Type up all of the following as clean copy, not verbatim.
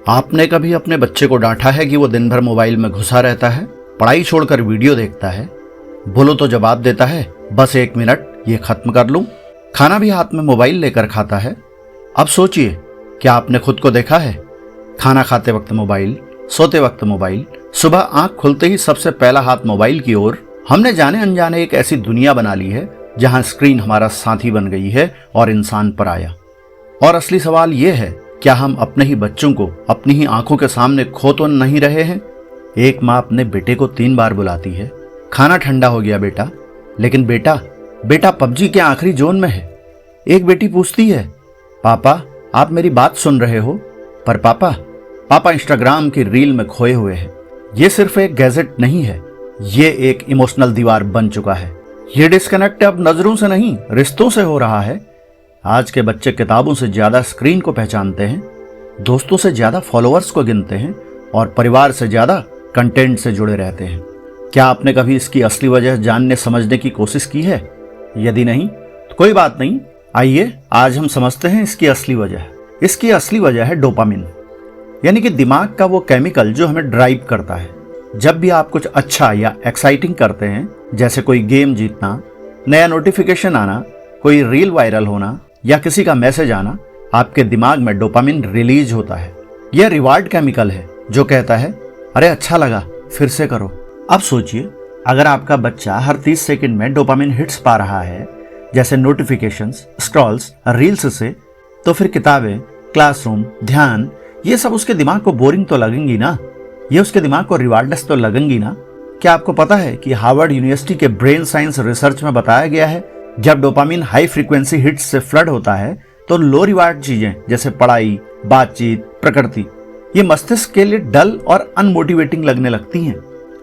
आपने कभी अपने बच्चे को डांटा है कि वो दिन भर मोबाइल में घुसा रहता है, पढ़ाई छोड़कर वीडियो देखता है, बोलो तो जवाब देता है बस 1 मिनट ये खत्म कर लूं, खाना भी हाथ में मोबाइल लेकर खाता है। अब सोचिए, क्या आपने खुद को देखा है? खाना खाते वक्त मोबाइल, सोते वक्त मोबाइल, सुबह आंख खुलते ही सबसे पहला हाथ मोबाइल की ओर। हमने जाने अनजाने एक ऐसी दुनिया बना ली है जहां स्क्रीन हमारा साथी बन गई है और इंसान पराया। और असली सवाल यह है, क्या हम अपने ही बच्चों को अपनी ही आंखों के सामने खो तो नहीं रहे हैं? एक माँ अपने बेटे को 3 बार बुलाती है, खाना ठंडा हो गया बेटा, लेकिन बेटा पबजी के आखिरी जोन में है। एक बेटी पूछती है, पापा आप मेरी बात सुन रहे हो? पर पापा इंस्टाग्राम की रील में खोए हुए हैं। ये सिर्फ एक गैजेट नहीं है, ये एक इमोशनल दीवार बन चुका है। ये डिस्कनेक्ट अब नजरों से नहीं, रिश्तों से हो रहा है। आज के बच्चे किताबों से ज्यादा स्क्रीन को पहचानते हैं, दोस्तों से ज्यादा फॉलोअर्स को गिनते हैं और परिवार से ज्यादा कंटेंट से जुड़े रहते हैं। क्या आपने कभी इसकी असली वजह जानने समझने की कोशिश की है? यदि नहीं तो कोई बात नहीं, आइए आज हम समझते हैं इसकी असली वजह। इसकी असली वजह है डोपामिन, यानी कि दिमाग का वो केमिकल जो हमें ड्राइव करता है। जब भी आप कुछ अच्छा या एक्साइटिंग करते हैं, जैसे कोई गेम जीतना, नया नोटिफिकेशन आना, कोई रील वायरल होना या किसी का मैसेज आना, आपके दिमाग में डोपामिन रिलीज होता है। यह रिवार्ड केमिकल है जो कहता है अरे अच्छा लगा, फिर से करो। अब सोचिए, अगर आपका बच्चा हर 30 सेकंड में डोपामिन हिट्स पा रहा है, जैसे नोटिफिकेशंस, स्क्रॉल्स, रील्स से, तो फिर किताबें, क्लासरूम, ध्यान, ये सब उसके दिमाग को बोरिंग तो लगेंगी ना? ये उसके दिमाग को रिवार्डलेस तो लगेंगी ना? क्या आपको पता है कि हार्वर्ड यूनिवर्सिटी के ब्रेन साइंस रिसर्च में बताया गया है, जब डोपामिन हाई फ्रीक्वेंसी हिट्स से फ्लड होता है तो लो रिवार्ड चीजें जैसे पढ़ाई, बातचीत, प्रकृति, ये मस्तिष्क के लिए डल और अनमोटिवेटिंग लगने लगती हैं।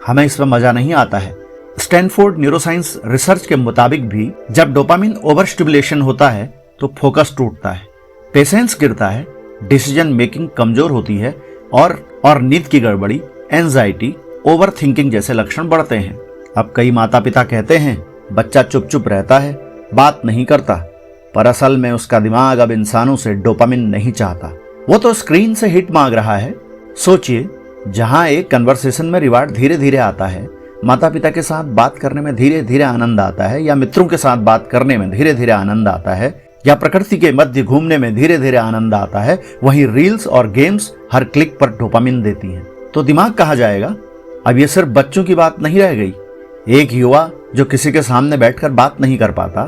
हमें इसमें मजा नहीं आता है। स्टैनफोर्ड न्यूरोसाइंस रिसर्च के मुताबिक भी जब डोपामिन ओवर स्टिमुलेशन होता है तो फोकस टूटता है, पेशेंस गिरता है, डिसीजन मेकिंग कमजोर होती है और नींद की गड़बड़ी, एंजाइटी, ओवर थिंकिंग जैसे लक्षण बढ़ते हैं। अब कई माता पिता कहते हैं बच्चा चुप चुप रहता है, बात नहीं करता, पर असल में उसका दिमाग अब इंसानों से डोपामिन नहीं चाहता, वो तो स्क्रीन से हिट मांग रहा है। सोचिए, जहां एक कन्वर्सेशन में रिवार्ड धीरे धीरे आता है, माता पिता के साथ बात करने में धीरे धीरे आनंद आता है, या मित्रों के साथ बात करने में धीरे धीरे आनंद आता है, या प्रकृति के मध्य घूमने में धीरे धीरे आनंद आता है, वहीं रील्स और गेम्स हर क्लिक पर डोपामिन देती हैं। तो दिमाग कहाँ जाएगा? अब ये सिर्फ बच्चों की बात नहीं रह गई। एक युवा जो किसी के सामने बैठकर बात नहीं कर पाता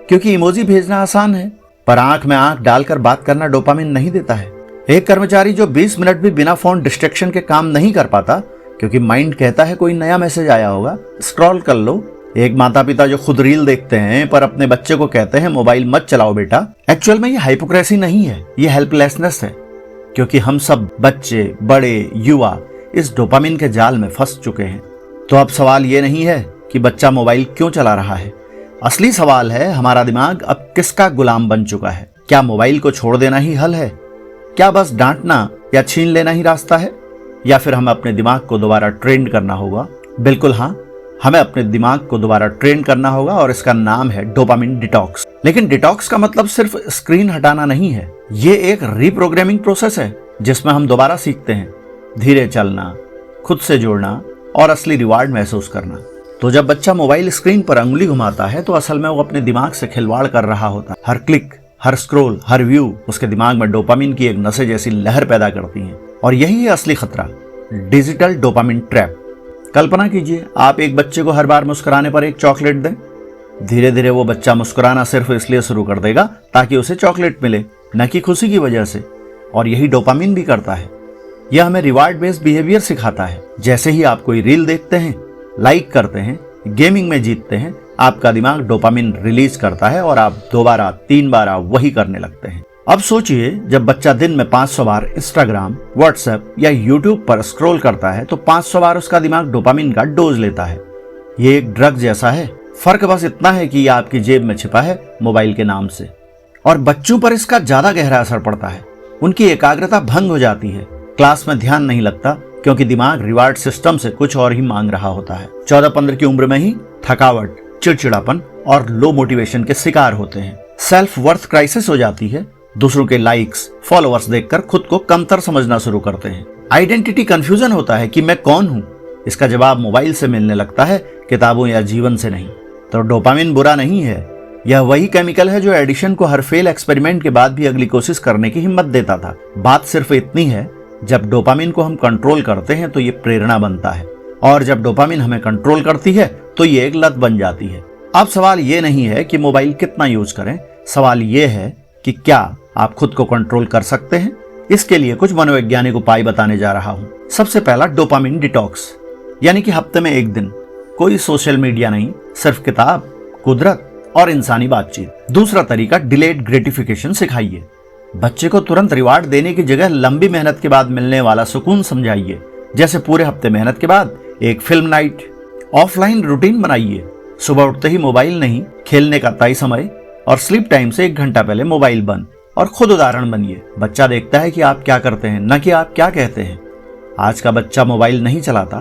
क्योंकि इमोजी भेजना आसान है, पर आंख में आंख डालकर बात करना डोपामिन नहीं देता है। एक कर्मचारी जो 20 मिनट भी बिना फोन डिस्ट्रैक्शन के काम नहीं कर पाता क्योंकि माइंड कहता है कोई नया मैसेज आया होगा, स्क्रॉल कर लो। एक माता पिता जो खुद रील देखते हैं पर अपने बच्चे को कहते हैं मोबाइल मत चलाओ बेटा। एक्चुअल में ये हाइपोक्रेसी नहीं है, ये हेल्पलेसनेस है, क्योंकि हम सब बच्चे, बड़े, युवा इस डोपामिन के जाल में फंस चुके हैं। तो अब सवाल ये नहीं है कि बच्चा मोबाइल क्यों चला रहा है, असली सवाल है हमारा दिमाग अब किसका गुलाम बन चुका है। क्या मोबाइल को छोड़ देना ही हल है? क्या बस डांटना या छीन लेना ही रास्ता है? या फिर हमें अपने दिमाग को दोबारा ट्रेन करना होगा? बिल्कुल हाँ, हमें अपने दिमाग को दोबारा ट्रेन करना होगा और इसका नाम है डोपामिन डिटॉक्स। लेकिन डिटॉक्स का मतलब सिर्फ स्क्रीन हटाना नहीं है, ये एक रीप्रोग्रामिंग प्रोसेस है जिसमें हम दोबारा सीखते हैं धीरे चलना, खुद से जुड़ना और असली रिवार्ड महसूस करना। तो जब बच्चा मोबाइल स्क्रीन पर अंगुली घुमाता है तो असल में वो अपने दिमाग से खिलवाड़ कर रहा होता है। हर क्लिक, हर स्क्रॉल, हर व्यू उसके दिमाग में डोपामिन की एक नशे जैसी लहर पैदा करती है। और यही है असली खतरा, डिजिटल डोपामिन ट्रैप। कल्पना कीजिए, आप एक बच्चे को हर बार मुस्कुराने पर एक चॉकलेट दें। धीरे धीरे वो बच्चा मुस्कुराना सिर्फ इसलिए शुरू कर देगा ताकि उसे चॉकलेट मिले, न कि खुशी की वजह से। और यही डोपामिन भी करता है, यह हमें रिवार्ड बेस्ड बिहेवियर सिखाता है। जैसे ही आप कोई रील देखते हैं, लाइक करते हैं, गेमिंग में जीतते हैं, आपका दिमाग डोपामिन रिलीज करता है और आप 2 बार 3 बार वही करने लगते हैं। अब सोचिए, जब बच्चा दिन में 500 बार इंस्टाग्राम, व्हाट्सएप या यूट्यूब पर स्क्रॉल करता है तो 500 बार उसका दिमाग डोपामिन का डोज लेता है। ये एक ड्रग जैसा है, फर्क बस इतना है कि यह आपकी जेब में छिपा है मोबाइल के नाम से। और बच्चों पर इसका ज्यादा गहरा असर पड़ता है, उनकी एकाग्रता भंग हो जाती है, क्लास में ध्यान नहीं लगता क्योंकि दिमाग रिवार्ड सिस्टम से कुछ और ही मांग रहा होता है। 14-15 की उम्र में ही थकावट, चिड़चिड़ापन और लो मोटिवेशन के शिकार होते हैं। सेल्फ वर्थ क्राइसिस हो जाती है, दूसरों के लाइक्स, फॉलोअर्स देखकर खुद को कमतर समझना शुरू करते हैं। आइडेंटिटी कंफ्यूजन होता है कि मैं कौन हूं। इसका जवाब मोबाइल से मिलने लगता है, किताबों या जीवन से नहीं। तो डोपामिन बुरा नहीं है, यह वही केमिकल है जो एडिशन को हर फेल एक्सपेरिमेंट के बाद भी अगली कोशिश करने की हिम्मत देता था। बात सिर्फ इतनी है, जब डोपामिन को हम कंट्रोल करते हैं तो ये प्रेरणा बनता है, और जब डोपामिन हमें कंट्रोल करती है तो ये एक लत बन जाती है। अब सवाल ये नहीं है कि मोबाइल कितना यूज करें, सवाल ये है कि क्या आप खुद को कंट्रोल कर सकते हैं। इसके लिए कुछ मनोवैज्ञानिक उपाय बताने जा रहा हूं। सबसे पहला, डोपामिन डिटॉक्स, यानी कि हफ्ते में एक दिन कोई सोशल मीडिया नहीं, सिर्फ किताब, कुदरत और इंसानी बातचीत। दूसरा तरीका, डिलेड ग्रेटिफिकेशन सिखाइए। बच्चे को तुरंत रिवार्ड देने की जगह लंबी मेहनत के बाद मिलने वाला सुकून समझाइए, जैसे पूरे हफ्ते मेहनत के बाद एक फिल्म नाइट। ऑफलाइन रूटीन बनाइए, सुबह उठते ही मोबाइल नहीं, खेलने का तय समय और स्लीप टाइम से 1 घंटा पहले मोबाइल बंद। और खुद उदाहरण बनिए। बच्चा देखता है कि आप क्या करते हैं, न कि आप क्या कहते हैं। आज का बच्चा मोबाइल नहीं चलाता,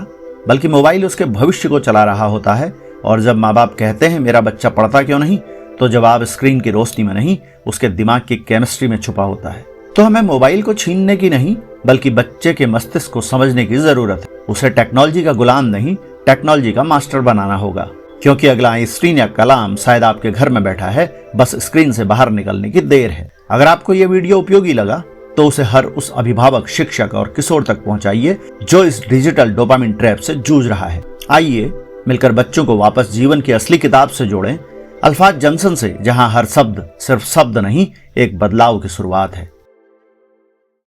बल्कि मोबाइल उसके भविष्य को चला रहा होता है। और जब माँ बाप कहते हैं मेरा बच्चा पढ़ता क्यों नहीं, तो जवाब स्क्रीन की रोशनी में नहीं, उसके दिमाग की केमिस्ट्री में छुपा होता है। तो हमें मोबाइल को छीनने की नहीं, बल्कि बच्चे के मस्तिष्क को समझने की जरूरत है। उसे टेक्नोलॉजी का गुलाम नहीं, टेक्नोलॉजी का मास्टर बनाना होगा। क्योंकि अगला आइंस्टीन या कलाम शायद आपके घर में बैठा है, बस स्क्रीन से बाहर निकलने की देर है। अगर आपको यह वीडियो उपयोगी लगा तो उसे हर उस अभिभावक, शिक्षक और किशोर तक पहुंचाइए जो इस डिजिटल डोपामिन ट्रैप से जूझ रहा है। आइए मिलकर बच्चों को वापस जीवन की असली किताब से जोड़ें, अल्फाज जंक्शन से, जहां हर शब्द सिर्फ शब्द नहीं, एक बदलाव की शुरुआत है।